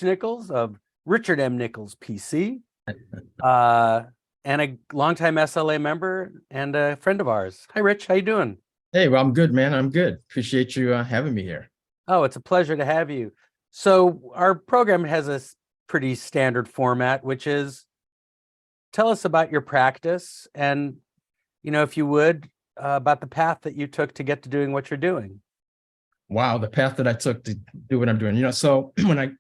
Nichols of Richard M. Nichols PC, and a longtime SLA member and a friend of ours. Hi, Rich. How you doing? Hey, well, I'm good, man. I'm good. Appreciate you having me here. Oh, it's a pleasure to have you. So our program has a pretty standard format, which is tell us about your practice and, if you would, about the path that you took to get to doing what you're doing. Wow, the path that I took to do what I'm doing. So when I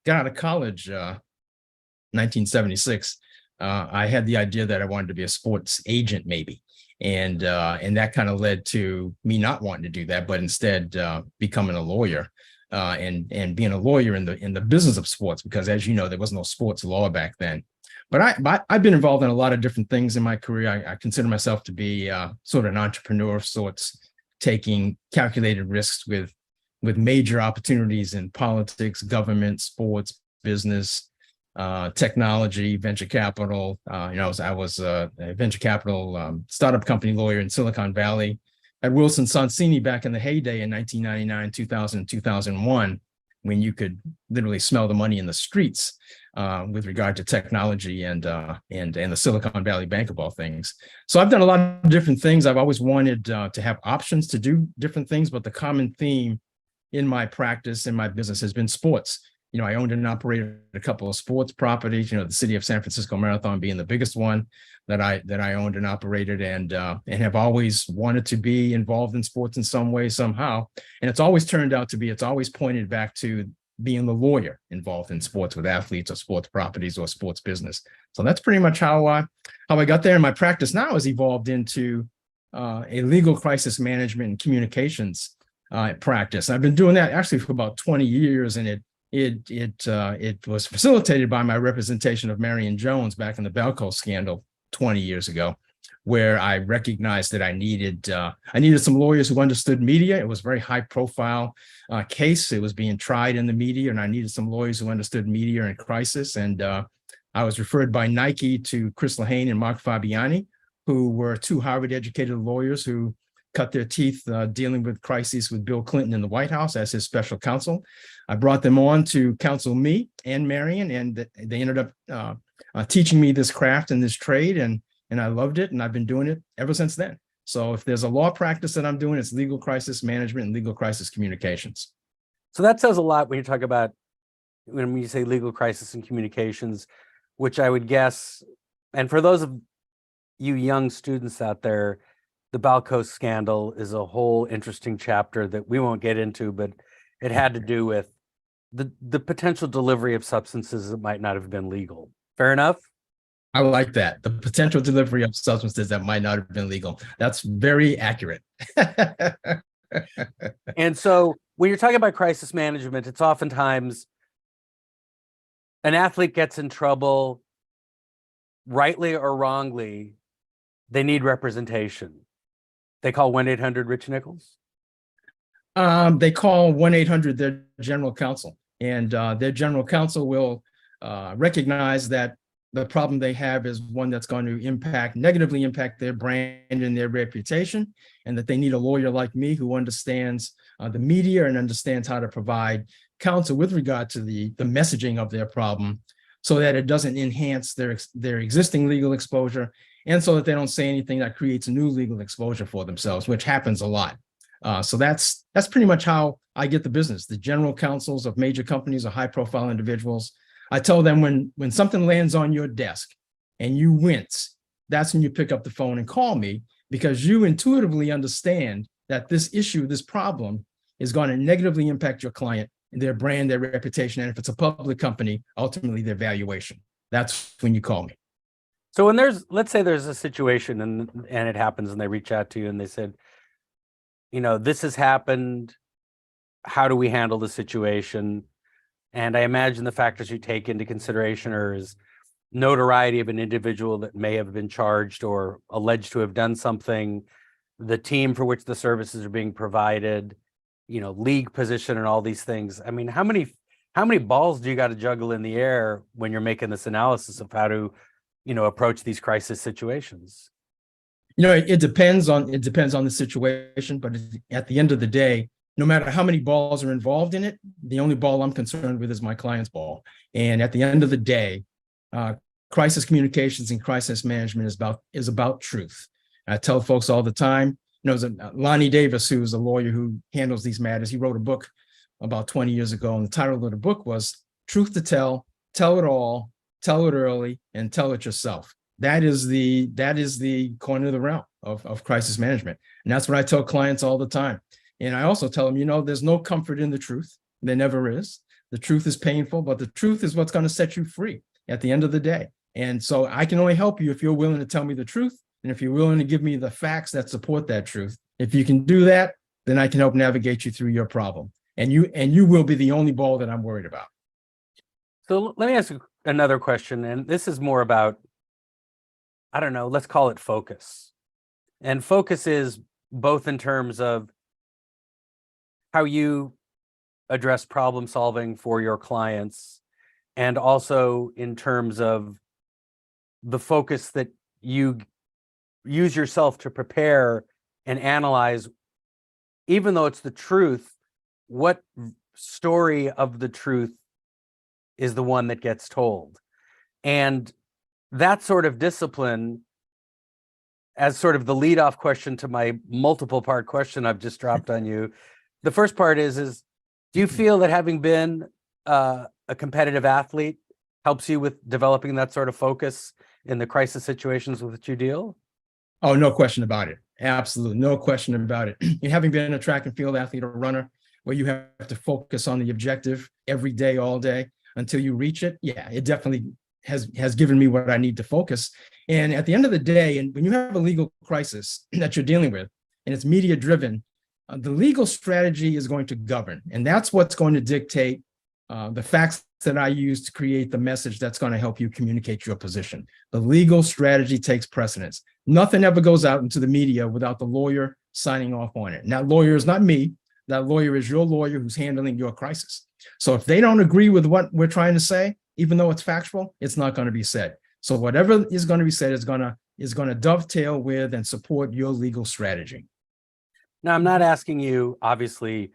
got out of college, 1976, I had the idea that I wanted to be a sports agent, maybe. And that kind of led to me not wanting to do that, but instead becoming a lawyer and being a lawyer in the business of sports, because as you know, there was no sports law back then. But I've been involved in a lot of different things in my career. I consider myself to be sort of an entrepreneur of sorts, taking calculated risks with major opportunities in politics, government, sports, business, technology, venture capital. I was a venture capital startup company lawyer in Silicon Valley at Wilson Sonsini back in the heyday in 1999, 2000, 2001, when you could literally smell the money in the streets with regard to technology and the Silicon Valley Bank of all things. So I've done a lot of different things. I've always wanted to have options to do different things, but the common theme in my practice, in my business, has been sports. I owned and operated a couple of sports properties, the city of San Francisco Marathon being the biggest one that I owned and operated, and have always wanted to be involved in sports in some way, somehow. And it's always turned out to be, it's always pointed back to being the lawyer involved in sports with athletes or sports properties or sports business. So that's pretty much how I got there. And my practice now has evolved into a legal crisis management and communications practice. I've been doing that actually for about 20 years, and it was facilitated by my representation of Marion Jones back in the Balco scandal 20 years ago, where I recognized that I needed some lawyers who understood media. It was a very high profile case. It was being tried in the media, and I needed some lawyers who understood media and crisis. And I was referred by Nike to Chris Lehane and Mark Fabiani, who were two Harvard educated lawyers who cut their teeth dealing with crises with Bill Clinton in the White House as his special counsel. I brought them on to counsel me and Marion, and they ended up teaching me this craft and this trade, and I loved it, and I've been doing it ever since then. So if there's a law practice that I'm doing, it's legal crisis management and legal crisis communications. So that says a lot when you talk about, when you say legal crisis and communications, which I would guess, and for those of you young students out there, the Balco scandal is a whole interesting chapter that we won't get into, but it had to do with the potential delivery of substances that might not have been legal. Fair enough? I like that. The potential delivery of substances that might not have been legal. That's very accurate. And so when you're talking about crisis management, it's oftentimes an athlete gets in trouble, rightly or wrongly, they need representation. They call 1-800-RICH Nichols? They call 1-800 their general counsel, and their general counsel will recognize that the problem they have is one that's going to negatively impact their brand and their reputation, and that they need a lawyer like me who understands the media and understands how to provide counsel with regard to the messaging of their problem, so that it doesn't enhance their existing legal exposure, and so that they don't say anything that creates a new legal exposure for themselves, which happens a lot. So that's pretty much how I get the business. The general counsels of major companies are high-profile individuals. I tell them when something lands on your desk and you wince, that's when you pick up the phone and call me, because you intuitively understand that this issue, this problem, is going to negatively impact your client, their brand, their reputation, and if it's a public company, ultimately their valuation. That's when you call me. So when let's say there's a situation and it happens and they reach out to you and they said, this has happened, how do we handle the situation? And I imagine the factors you take into consideration is notoriety of an individual that may have been charged or alleged to have done something, the team for which the services are being provided, league position and all these things. I mean, how many balls do you got to juggle in the air when you're making this analysis of how to approach these crisis situations? It depends on the situation, but at the end of the day, no matter how many balls are involved in it, the only ball I'm concerned with is my client's ball. And at the end of the day, crisis communications and crisis management is about truth. I tell folks all the time, Lonnie Davis, who is a lawyer who handles these matters, he wrote a book about 20 years ago, and the title of the book was Truth to Tell it all, tell it early, and tell it yourself. That is the corner of the realm of crisis management. And that's what I tell clients all the time. And I also tell them, there's no comfort in the truth. There never is. The truth is painful, but the truth is what's going to set you free at the end of the day. And so I can only help you if you're willing to tell me the truth, and if you're willing to give me the facts that support that truth. If you can do that, then I can help navigate you through your problem. And you will be the only ball that I'm worried about. So let me ask you another question, and this is more about, I don't know, let's call it focus. And focus is both in terms of how you address problem solving for your clients, and also in terms of the focus that you use yourself to prepare and analyze, even though it's the truth, what story of the truth is the one that gets told. And that sort of discipline, as sort of the leadoff question to my multiple part question I've just dropped on you. The first part is do you feel that having been a competitive athlete helps you with developing that sort of focus in the crisis situations with which you deal? Oh, no question about it. Absolutely. No question about it. And having been a track and field athlete or runner, where you have to focus on the objective every day, all day until you reach it. Yeah, it definitely has given me what I need to focus. And at the end of the day, and when you have a legal crisis that you're dealing with, and it's media driven, the legal strategy is going to govern. And that's what's going to dictate the facts that I use to create the message that's going to help you communicate your position. The legal strategy takes precedence. Nothing ever goes out into the media without the lawyer signing off on it. And that lawyer is not me. That lawyer is your lawyer who's handling your crisis. So if they don't agree with what we're trying to say, even though it's factual, it's not going to be said. So whatever is going to be said is going to dovetail with and support your legal strategy. Now, I'm not asking you, obviously,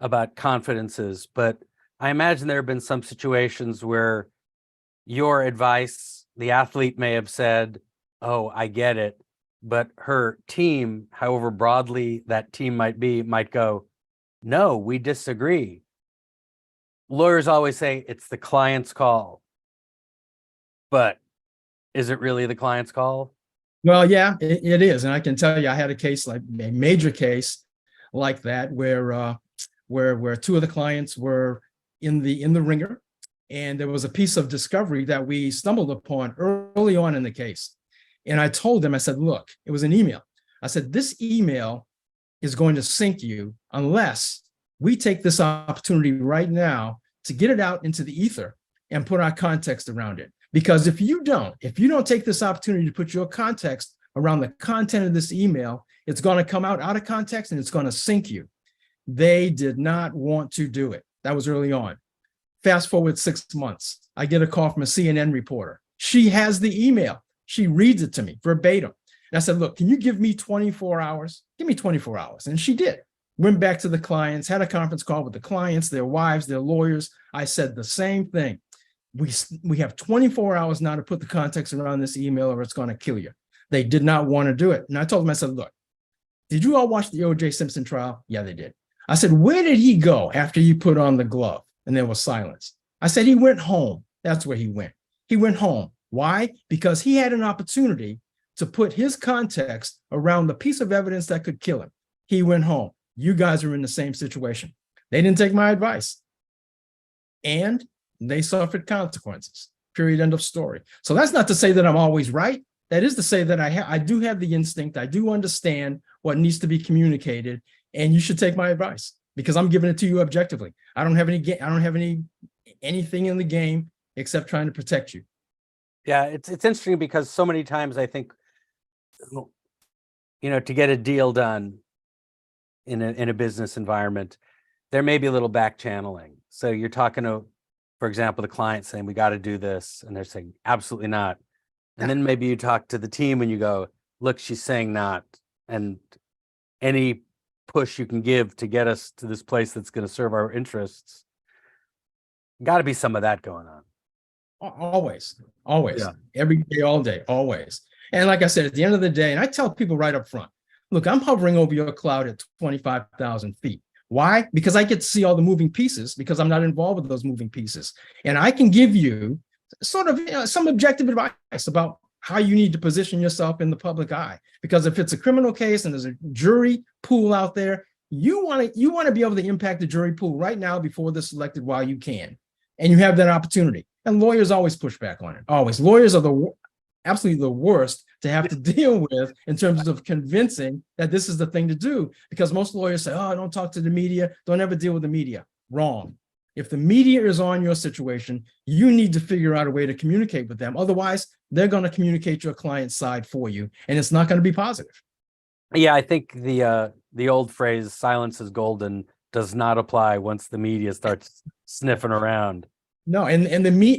about confidences, but I imagine there have been some situations where your advice, the athlete may have said, oh, I get it, but her team, however broadly that team might be, might go, no, we disagree. Lawyers always say it's the client's call, but is it really the client's call? Well, yeah, it is. And I can tell you, I had a case, like a major case like that, where two of the clients were in the ringer, and there was a piece of discovery that we stumbled upon early on in the case. And I told them, I said, look, it was an email. I said, this email is going to sink you unless we take this opportunity right now to get it out into the ether and put our context around it. Because if you don't take this opportunity to put your context around the content of this email, it's going to come out of context and it's going to sink you. They did not want to do it. That was early on. Fast forward 6 months, I get a call from a CNN reporter. She has the email. She reads it to me verbatim. And I said, look, can you give me 24 hours? Give me 24 hours. And she did. Went back to the clients, had a conference call with the clients, their wives, their lawyers. I said the same thing. We have 24 hours now to put the context around this email or it's going to kill you. They did not want to do it. And I told them, I said, look, did you all watch the O.J. Simpson trial? Yeah, they did. I said, where did he go after you put on the glove? And there was silence. I said, he went home. That's where he went. He went home. Why? Because he had an opportunity to put his context around the piece of evidence that could kill him. He went home. You guys are in the same situation. They didn't take my advice. And they suffered consequences. Period. End of story. So that's not to say that I'm always right. That is to say that I do have the instinct. I do understand what needs to be communicated, and you should take my advice because I'm giving it to you objectively. I don't have anything in the game except trying to protect you. Yeah, it's interesting because so many times I think, to get a deal done in a business environment, there may be a little back channeling. So you're talking to, for example, the client saying, we got to do this. And they're saying, absolutely not. And then maybe you talk to the team and you go, look, she's saying not. And any push you can give to get us to this place that's going to serve our interests. Got to be some of that going on. Always, Yeah. every day, all day, always. And like I said, at the end of the day, and I tell people right up front, look, I'm hovering over your cloud at 25,000 feet. Why? Because I get to see all the moving pieces, because I'm not involved with those moving pieces. And I can give you sort of some objective advice about how you need to position yourself in the public eye. Because if it's a criminal case and there's a jury pool out there, you want to be able to impact the jury pool right now before they're selected while you can. And you have that opportunity. And lawyers always push back on it. Always. Lawyers are absolutely the worst to have to deal with in terms of convincing that this is the thing to do, because most lawyers say, oh, don't talk to the media, don't ever deal with the media. Wrong. If the media is on your situation, you need to figure out a way to communicate with them. Otherwise, they're going to communicate your client's side for you, and it's not going to be positive. Yeah, I think the old phrase "silence is golden" does not apply once the media starts sniffing around. No, and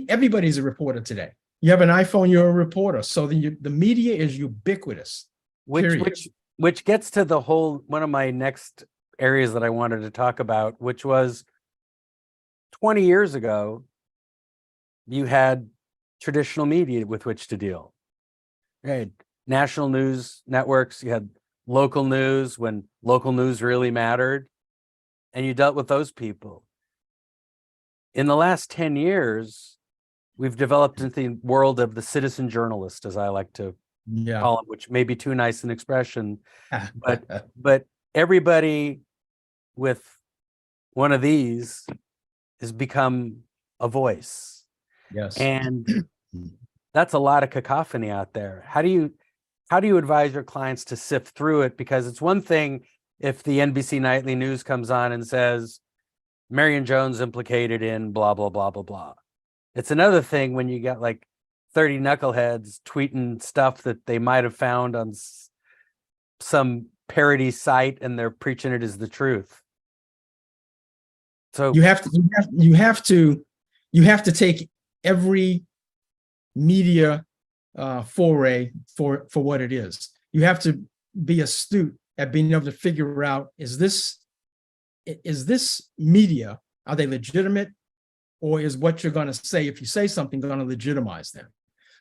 everybody's a reporter today. You have an iPhone, you're a reporter. So the media is ubiquitous. Which gets to the whole one of my next areas that I wanted to talk about, which was 20 years ago, you had traditional media with which to deal. Right. National news networks, you had local news when local news really mattered, and you dealt with those people. In the last 10 years, we've developed into the world of the citizen journalist, as I like to call it, which may be too nice an expression, but everybody with one of these has become a voice. Yes. And that's a lot of cacophony out there. How do you advise your clients to sift through it? Because it's one thing if the NBC Nightly News comes on and says, Marion Jones implicated in blah, blah, blah, blah, blah. It's another thing when you got like 30 knuckleheads tweeting stuff that they might have found on some parody site and they're preaching it as the truth. So you have to take every media foray for what it is. You have to be astute at being able to figure out, is this media, are they legitimate, or is what you're going to say, if you say something, going to legitimize them?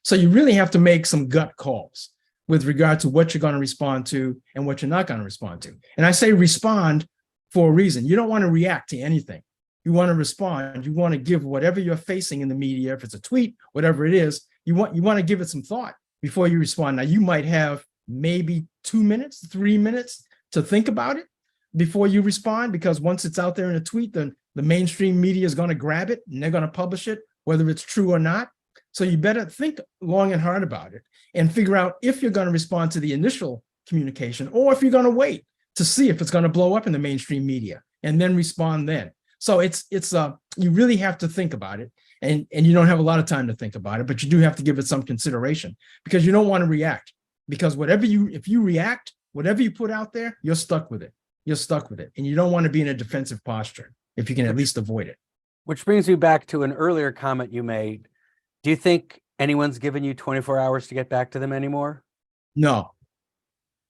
So you really have to make some gut calls with regard to what you're going to respond to and what you're not going to respond to. And I say respond for a reason. You don't want to react to anything. You want to respond. You want to give whatever you're facing in the media, if it's a tweet, whatever it is, you want to give it some thought before you respond. Now, you might have maybe 2 minutes, 3 minutes to think about it before you respond, because once it's out there in a tweet, then the mainstream media is going to grab it and they're going to publish it, whether it's true or not. So you better think long and hard about it and figure out if you're going to respond to the initial communication, or if you're going to wait to see if it's going to blow up in the mainstream media and then respond then. So it's you really have to think about it, and you don't have a lot of time to think about it, but you do have to give it some consideration, because you don't want to react, because if you react, whatever you put out there, you're stuck with it. You're stuck with it, and you don't want to be in a defensive posture if you can at least avoid it. Which brings me back to an earlier comment you made. Do you think anyone's given you 24 hours to get back to them anymore? No,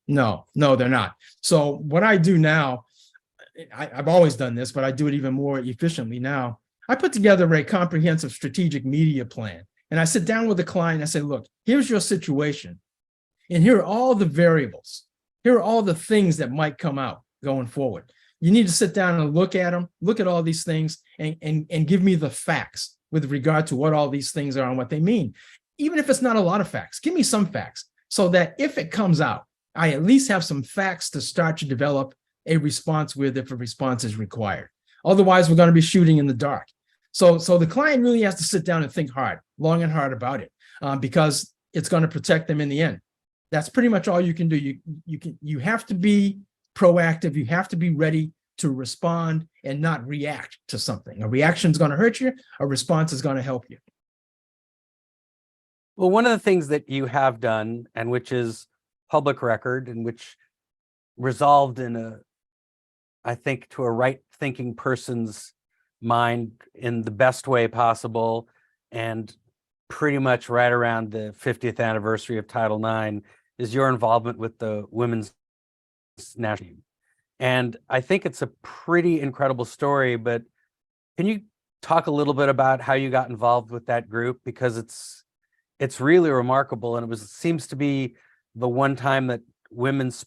they're not. So what I do now, I've always done this, but I do it even more efficiently now. I put together a comprehensive strategic media plan, and I sit down with the client and I say, look, here's your situation, and here are all the variables. Here are all the things that might come out going forward. You need to sit down and look at them, look at all these things, and give me the facts with regard to what all these things are and what they mean. Even if it's not a lot of facts, give me some facts, so that if it comes out, I at least have some facts to start to develop a response with, if a response is required. Otherwise, we're going to be shooting in the dark. So the client really has to sit down and think long and hard about it, because it's going to protect them in the end. That's pretty much all you can do. You have to be proactive. You have to be ready to respond and not react to something. A reaction is going to hurt you. A response is going to help you. Well, one of the things that you have done, and which is public record, and which resolved in I think to a right thinking person's mind in the best way possible, and pretty much right around the 50th anniversary of Title IX, is your involvement with the women's national team. And I think it's a pretty incredible story, but can you talk a little bit about how you got involved with that group? Because it's really remarkable, and seems to be the one time that women's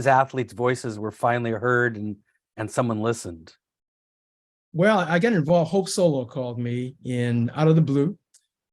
athletes' voices were finally heard and someone listened. Well, I got involved. Hope Solo called me out of the blue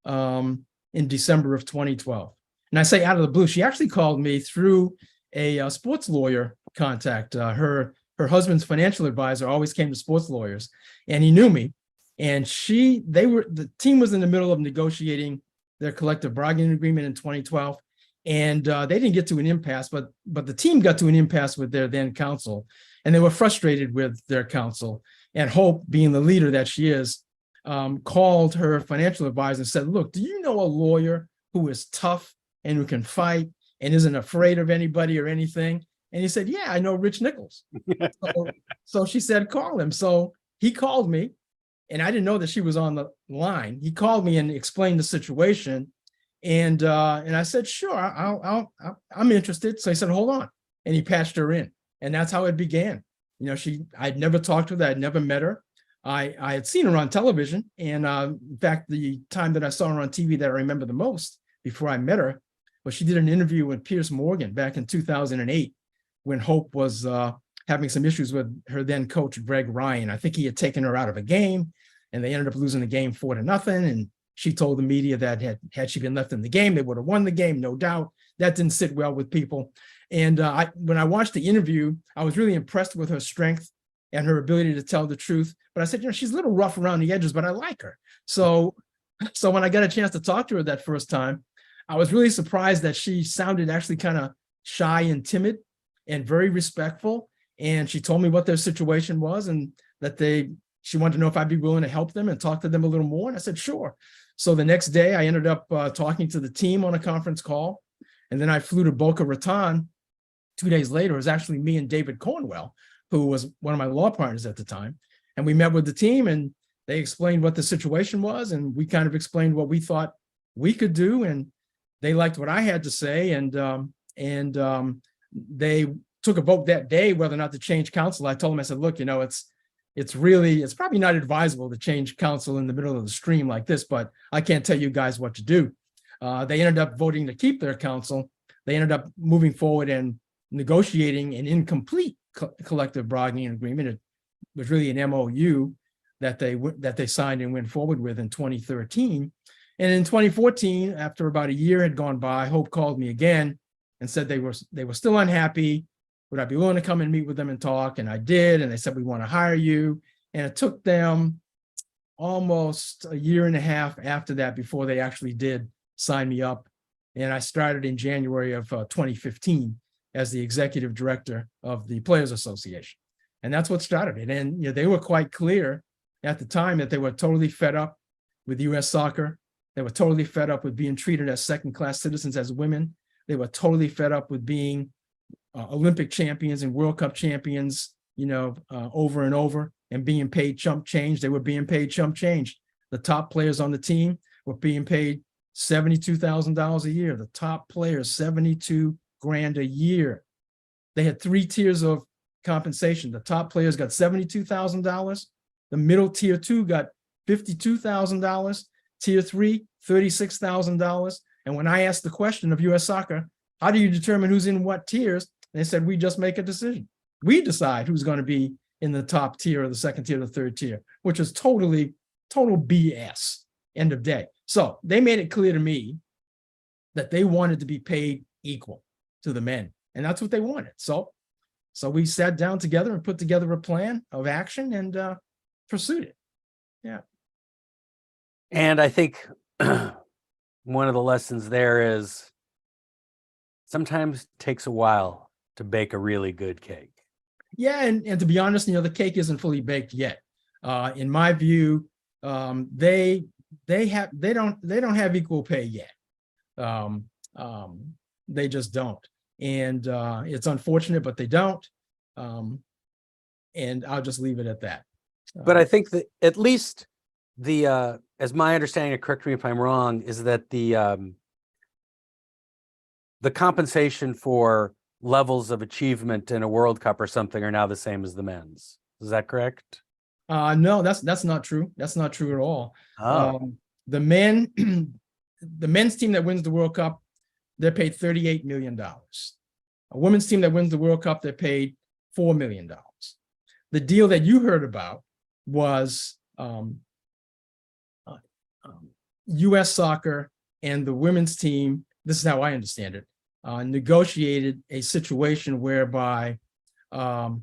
in December of 2012. And I say out of the blue, she actually called me through a sports lawyer contact. Her husband's financial advisor always came to sports lawyers, and he knew me. And the team was in the middle of negotiating their collective bargaining agreement in 2012. And they didn't get to an impasse, but the team got to an impasse with their then counsel, and they were frustrated with their counsel. And Hope, being the leader that she is, called her financial advisor and said, "Look, do you know a lawyer who is tough and who can fight and isn't afraid of anybody or anything?" And he said, "Yeah, I know Rich Nichols." So she said, "Call him." So he called me, and I didn't know that she was on the line. He called me and explained the situation. And I said, "Sure, I'm interested." So he said, "Hold on," and he patched her in, and that's how it began. You know, I'd never talked to her, I'd never met her. I had seen her on television, and in fact, the time that I saw her on TV that I remember the most before I met her was she did an interview with Piers Morgan back in 2008 when Hope was having some issues with her then coach Greg Ryan. I think he had taken her out of a game, and they ended up losing the game 4-0. And she told the media that had she been left in the game, they would have won the game, no doubt. That didn't sit well with people. And when I watched the interview, I was really impressed with her strength and her ability to tell the truth. But I said, she's a little rough around the edges, but I like her. So when I got a chance to talk to her that first time, I was really surprised that she sounded actually kind of shy and timid and very respectful. And she told me what their situation was, and that she wanted to know if I'd be willing to help them and talk to them a little more. And I said, sure. So the next day I ended up talking to the team on a conference call. And then I flew to Boca Raton 2 days later. It was actually me and David Cornwell, who was one of my law partners at the time. And we met with the team, and they explained what the situation was. And we kind of explained what we thought we could do. And they liked what I had to say. And they took a vote that day whether or not to change counsel. I told them, I said, look, it's probably not advisable to change counsel in the middle of the stream like this, but I can't tell you guys what to do. They ended up voting to keep their counsel. They ended up moving forward and negotiating an incomplete collective bargaining agreement. It was really an MOU that they signed and went forward with in 2013. And in 2014, after about a year had gone by, Hope called me again and said they were still unhappy. Would I be willing to come and meet with them and talk? And I did. And they said, we want to hire you. And it took them almost a year and a half after that before they actually did sign me up. And I started in January of 2015 as the executive director of the Players Association. And that's what started it. And they were quite clear at the time that they were totally fed up with U.S. soccer. They were totally fed up with being treated as second-class citizens as women. They were totally fed up with being Olympic champions and World Cup champions, over and over, and being paid chump change. They were being paid chump change. The top players on the team were being paid $72,000 a year. The top players, $72,000 a year. They had 3 tiers of compensation. The top players got $72,000. The middle tier 2 got $52,000. Tier 3, $36,000. And when I asked the question of U.S. Soccer, how do you determine who's in what tiers? They said, we just make a decision. We decide who's going to be in the top tier or the second tier or the third tier, which is total BS, end of day. So they made it clear to me that they wanted to be paid equal to the men. And that's what they wanted. So we sat down together and put together a plan of action and pursued it. Yeah. And I think one of the lessons there is sometimes it takes a while to bake a really good cake. Yeah, and to be honest, the cake isn't fully baked yet. In my view, they don't have equal pay yet. They just don't, and it's unfortunate, but they don't. And I'll just leave it at that. But I think that at least as my understanding, correct me if I'm wrong, is that the compensation for levels of achievement in a World Cup or something are now the same as the men's. Is that correct? No, that's not true. That's not true at all. Oh, The men, the men's team that wins the World Cup, they're paid $38 million. A women's team that wins the World Cup, they're paid $4 million. The deal that you heard about was U.S. Soccer and the women's team, this is how I understand it, negotiated a situation whereby the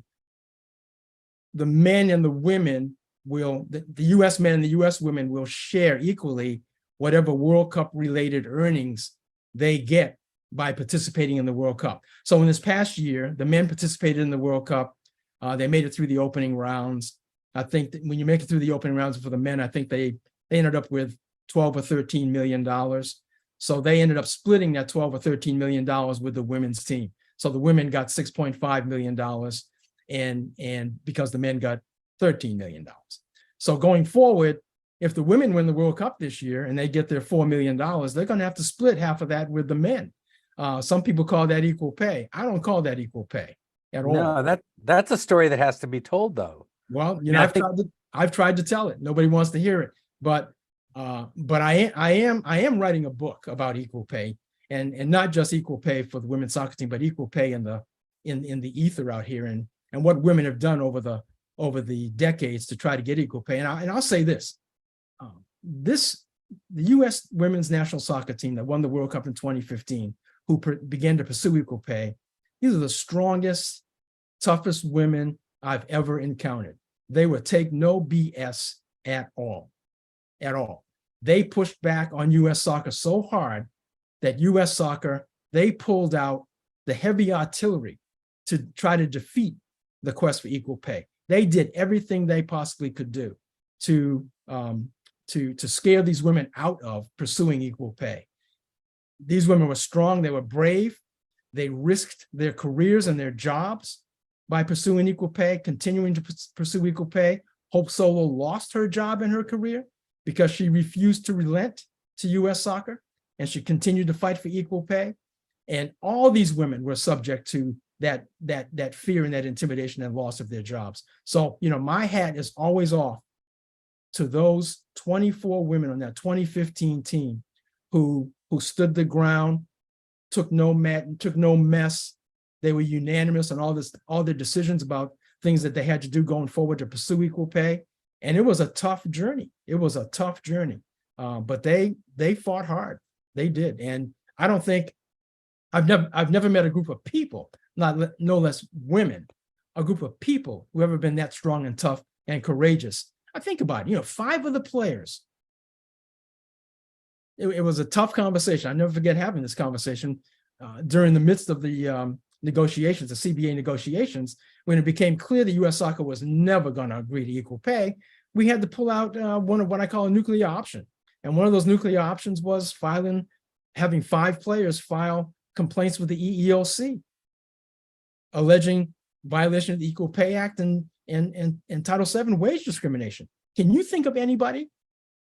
men and the women will, the U.S. men and the U.S. women will share equally whatever World Cup related earnings they get by participating in the World Cup. So in this past year, the men participated in the World Cup. They made it through the opening rounds. I think that when you make it through the opening rounds for the men, I think they ended up with $12 or $13 million. So they ended up splitting that $12 or $13 million with the women's team. So the women got $6.5 million and because the men got $13 million. So going forward, if the women win the World Cup this year and they get their $4 million, they're going to have to split half of that with the men. Some people call that equal pay. I don't call that equal pay at all. no, that's a story that has to be told, though. Well, you And know, I I've tried to tell it. Nobody wants to hear it, but I am writing a book about equal pay, and not just equal pay for the women's soccer team, but equal pay in the ether out here, and what women have done over the decades to try to get equal pay. And I'll say this: the U.S. women's national soccer team that won the World Cup in 2015, who began to pursue equal pay, these are the strongest, toughest women I've ever encountered. They would take no BS at all. They pushed back on U.S. soccer so hard that U.S. soccer, they pulled out the heavy artillery to try to defeat the quest for equal pay. They did everything they possibly could do to scare these women out of pursuing equal pay. These women were strong, they were brave, they risked their careers and their jobs by pursuing equal pay, continuing to pursue equal pay. Hope Solo lost her job and her career because she refused to relent to U.S. soccer, and she continued to fight for equal pay. And all these women were subject to that fear and that intimidation and loss of their jobs. So, you know, my hat is always off to those 24 women on that 2015 team who stood the ground, took no mess. They were unanimous on all their decisions about things that they had to do going forward to pursue equal pay. And it was a tough journey. But they fought hard. They did. And I don't think I've never met a group of people, no less women, a group of people who ever been that strong and tough and courageous. I think about it, 5 of the players. It was a tough conversation. I never forget having this conversation during the midst of the negotiations, the CBA negotiations, when it became clear the U.S. soccer was never going to agree to equal pay. We had to pull out one of what I call a nuclear option. And one of those nuclear options was having 5 players file complaints with the EEOC, alleging violation of the Equal Pay Act and Title VII wage discrimination. Can you think of anybody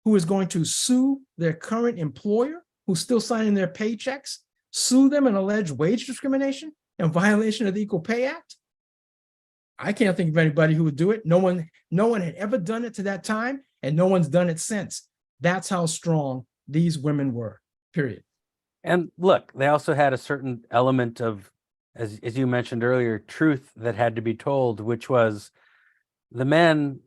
who is going to sue their current employer, who's still signing their paychecks, sue them and allege wage discrimination and violation of the Equal Pay Act? I can't think of anybody who would do it. No one had ever done it to that time, and no one's done it since. That's how strong these women were, period. And look, they also had a certain element of, as you mentioned earlier, truth that had to be told, which was the men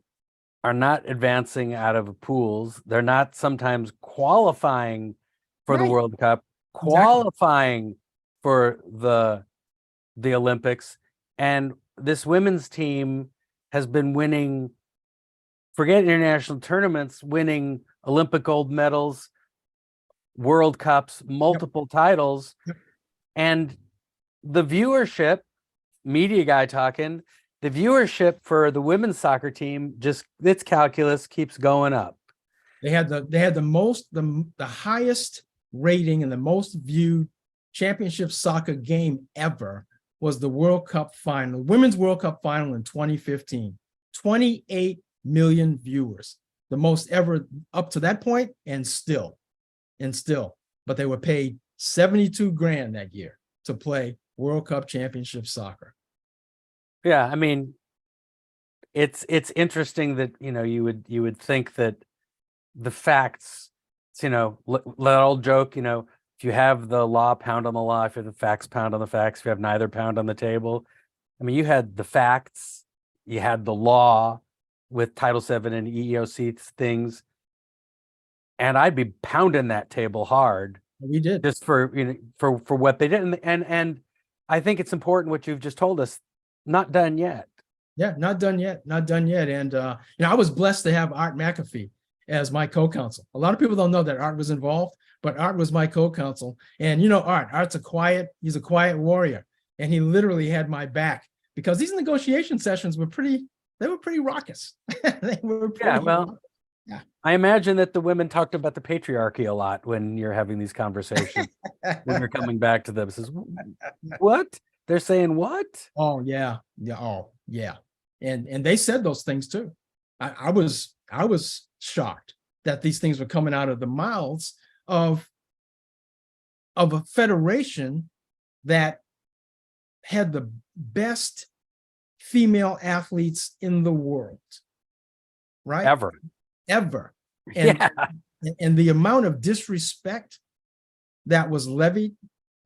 are not advancing out of pools. They're not sometimes qualifying for the World Cup, qualifying for the Olympics. And this women's team has been winning, forget international tournaments, winning Olympic gold medals, World Cups, multiple titles. And the viewership, media guy talking, the viewership for the women's soccer team, just its calculus keeps going up. They had the highest rating and the most viewed championship soccer game ever was the World Cup final, Women's World Cup final in 2015. 28 million viewers, the most ever up to that point, and still. But they were paid $72,000 that year to play World Cup Championship Soccer. Yeah, I mean, it's interesting that, you know, you would think that the facts, you know, that old joke, you know, if you have the law, pound on the law. If you have the facts, pound on the facts. If you have neither, pound on the table. I mean, you had the facts, you had the law with Title VII and EEOC things, and I'd be pounding that table hard We did. just for, you know, for what they did. And I think it's important what you've just told us. Not done yet. Yeah, not done yet. Not done yet. And you know, I was blessed to have Art McAfee as my co-counsel. A lot of people don't know that Art was involved, but Art was my co-counsel. And you know, Art's he's a quiet warrior. And he literally had my back because these negotiation sessions were pretty raucous. They were pretty, Yeah, well, yeah. I imagine that the women talked about the patriarchy a lot when you're having these conversations. When you're coming back to them, it says, what? They're saying what? Oh yeah, yeah. Oh yeah, and they said those things too. I was shocked that these things were coming out of the mouths of a federation that had the best female athletes in the world, right? Ever. And, Yeah. and the amount of disrespect that was levied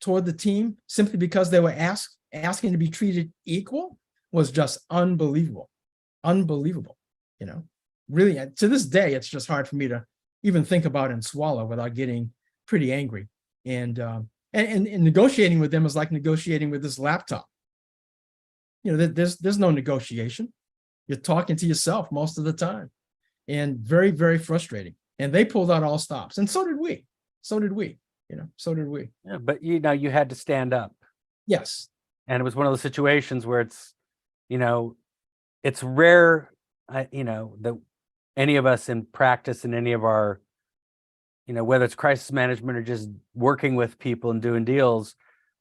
toward the team simply because they were asking to be treated equal was just unbelievable. Unbelievable, you know, really to this day, it's just hard for me to even think about and swallow without getting pretty angry. And negotiating with them is like negotiating with this laptop. You know, there's no negotiation. You're talking to yourself most of the time, and very, very frustrating. And they pulled out all stops, and so did we. So did we. You know, so did we. Yeah, but you know, you had to stand up. Yes. And it was one of those situations where it's, you know, it's rare, you know, that any of us in practice in any of our, you know, whether it's crisis management or just working with people and doing deals,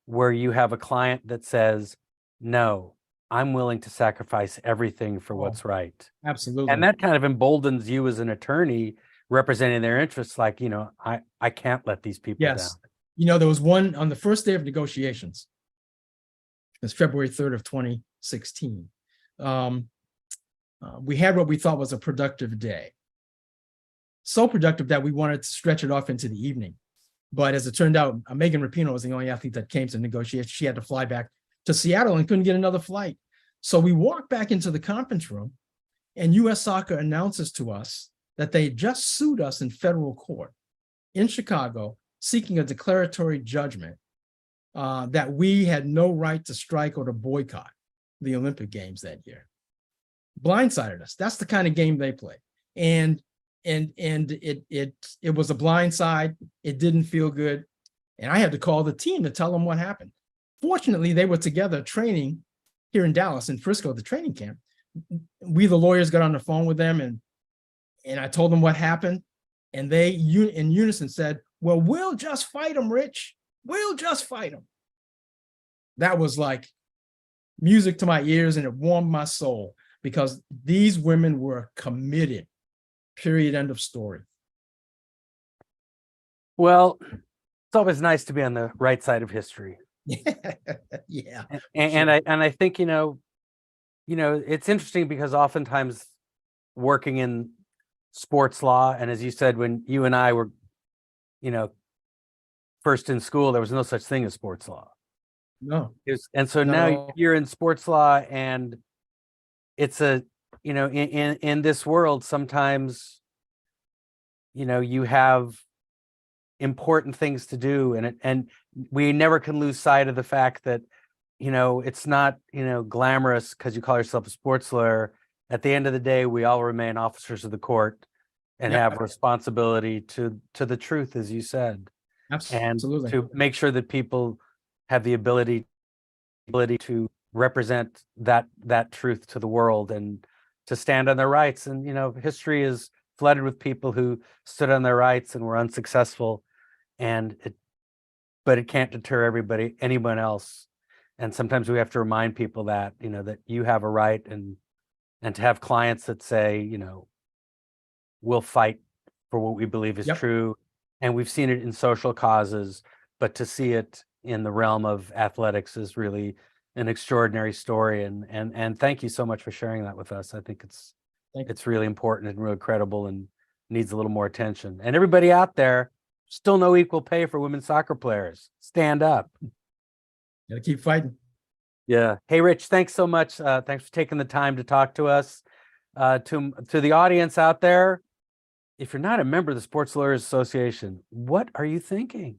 where you have a client that says, no, I'm willing to sacrifice everything for what's right. Absolutely. And that kind of emboldens you as an attorney representing their interests. Like, you know, I can't let these people down. You know, there was one on the first day of negotiations. It was February 3rd of 2016. We had what we thought was a productive day. So productive that we wanted to stretch it off into the evening. But as it turned out, Megan Rapinoe was the only athlete that came to negotiate. She had to fly back to Seattle and couldn't get another flight. So we walked back into the conference room, and US Soccer announces to us that they just sued us in federal court in Chicago, seeking a declaratory judgment that we had no right to strike or to boycott the Olympic Games that year. Blindsided us. That's the kind of game they play. And it was a blindside. It didn't feel good. And I had to call the team to tell them what happened. Fortunately, they were together training here in Dallas, in Frisco, the training camp. We, the lawyers, got on the phone with them, and I told them what happened. And they, in unison, said, well, we'll just fight them, Rich. We'll just fight them. That was like music to my ears, and it warmed my soul because these women were committed. Period. End of story. Well, it's always nice to be on the right side of history. Yeah. And I think, you know, it's interesting because oftentimes working in sports law, and as you said, when you and I were, you know, first in school, there was no such thing as sports law. No. And so now you're in sports law, and it's a, you know, in this world, sometimes, you know, you have important things to do, and we never can lose sight of the fact that, you know, it's not, you know, glamorous because you call yourself a sports lawyer. At the end of the day, we all remain officers of the court and have a responsibility to the truth, as you said. Absolutely. And to make sure that people have the ability to represent that truth to the world and to stand on their rights. And, you know, history is flooded with people who stood on their rights and were unsuccessful, but it can't deter anyone else. And sometimes we have to remind people that, you know, that you have a right, and to have clients that say, you know, we'll fight for what we believe is true. And we've seen it in social causes, but to see it in the realm of athletics is really an extraordinary story. And thank you so much for sharing that with us. I think Thank you. it's really important and really credible and needs a little more attention. And everybody out there, still no equal pay for women's soccer players. Stand up. Gotta keep fighting. Yeah. Hey, Rich, thanks so much. Thanks for taking the time to talk to us. To the audience out there, if you're not a member of the Sports Lawyers Association, what are you thinking?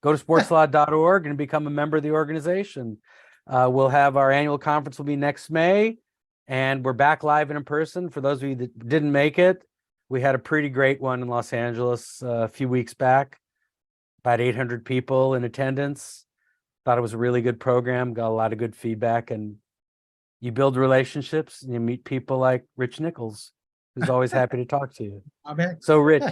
Go to sportslaw.org and become a member of the organization. We'll have our annual conference will be next May, and we're back live and in person. For those of you that didn't make it, we had a pretty great one in Los Angeles a few weeks back, about 800 people in attendance. Thought it was a really good program, got a lot of good feedback, and you build relationships and you meet people like Rich Nichols, who's always happy to talk to you. Amen. So Rich,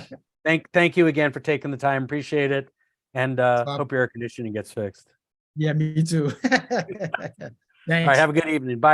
thank you again for taking the time. Appreciate it. And hope your air conditioning gets fixed. Yeah, me too. All Thanks. right, have a good evening. Bye.